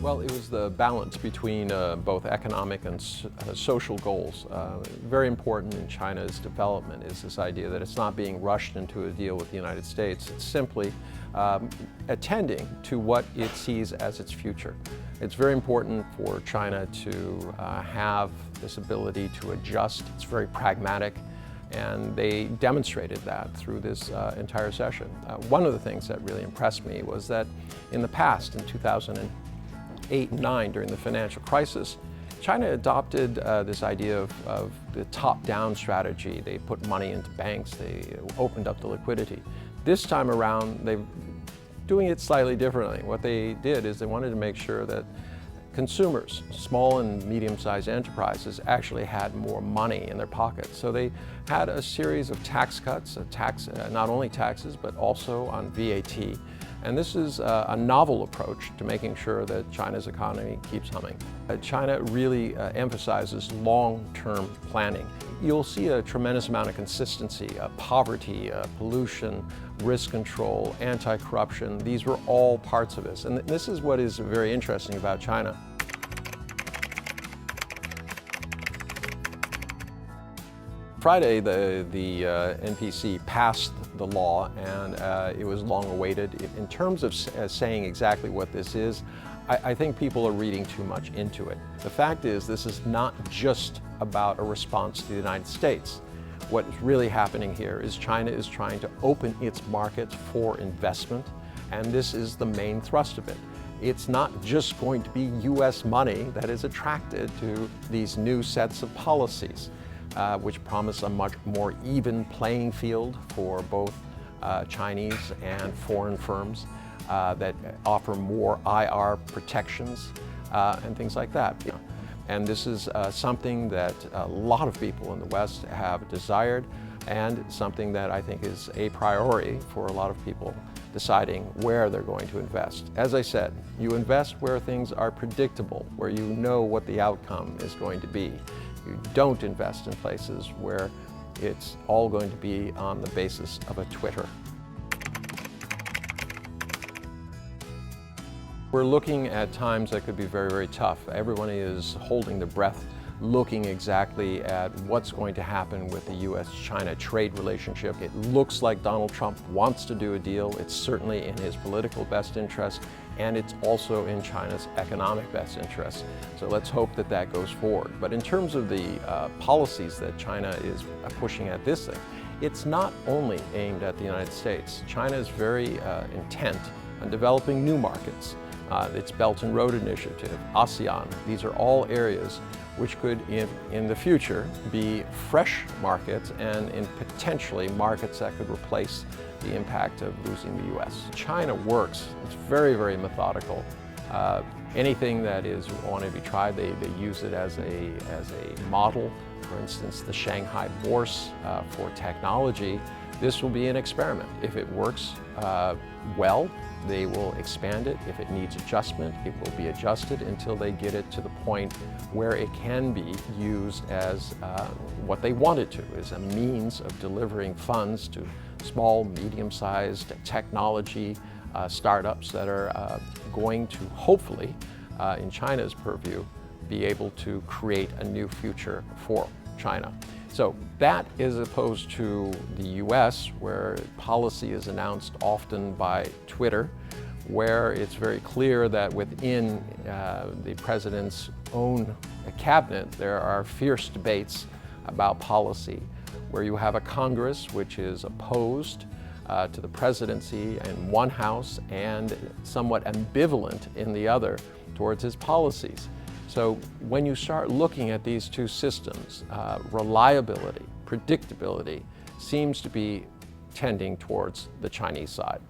Well, it was the balance between both economic and social goals. Very important in China's development is this idea that it's not being rushed into a deal with the United States. It's simply attending to what it sees as its future. It's very important for China to have this ability to adjust. It's very pragmatic, and they demonstrated that through this entire session. One of the things that really impressed me was that in the past, in 2008 and 2009, during the financial crisis, China adopted this idea of the top-down strategy. They put money into banks, they opened up the liquidity. This time around, they're doing it slightly differently. What they did is they wanted to make sure that consumers, small and medium-sized enterprises, actually had more money in their pockets. So they had a series of tax cuts, not only taxes, but also on VAT. And this is a novel approach to making sure that China's economy keeps humming. China really emphasizes long-term planning. You'll see a tremendous amount of consistency, poverty, pollution, risk control, anti-corruption. These were all parts of this. And this is what is very interesting about China. Friday, the NPC passed the law, and it was long awaited. In terms of saying exactly what this is, I think people are reading too much into it. The fact is, this is not just about a response to the United States. What is really happening here is China is trying to open its markets for investment, and this is the main thrust of it. It's not just going to be U.S. money that is attracted to these new sets of policies, which promise a much more even playing field for both Chinese and foreign firms that offer more IR protections and things like that. And this is something that a lot of people in the West have desired, and something that I think is a priority for a lot of people deciding where they're going to invest. As I said, you invest where things are predictable, where you know what the outcome is going to be. You don't invest in places where it's all going to be on the basis of a Twitter. We're looking at times that could be very, very tough. Everyone is holding their breath, looking exactly at what's going to happen with the U.S.-China trade relationship. It looks like Donald Trump wants to do a deal. It's certainly in his political best interest, and it's also in China's economic best interest. So let's hope that that goes forward. But in terms of the policies that China is pushing at this thing, it's not only aimed at the United States. China is very intent on developing new markets. Its Belt and Road Initiative, ASEAN, these are all areas which could, in the future, be fresh markets and in potentially markets that could replace the impact of losing the U.S. China works. It's very, very methodical. Anything that is want to be tried, they use it as a model. For instance, the Shanghai Bourse for technology. This will be an experiment. If it works well, they will expand it. If it needs adjustment, it will be adjusted until they get it to the point where it can be used as what they want it to, is a means of delivering funds to small, medium-sized technology startups that are going to, hopefully, in China's purview, be able to create a new future for China. So that is opposed to the U.S., where policy is announced often by Twitter, where it's very clear that within the president's own cabinet, there are fierce debates about policy, where you have a Congress which is opposed to the presidency in one house and somewhat ambivalent in the other towards his policies. So when you start looking at these two systems, reliability, predictability seems to be tending towards the Chinese side.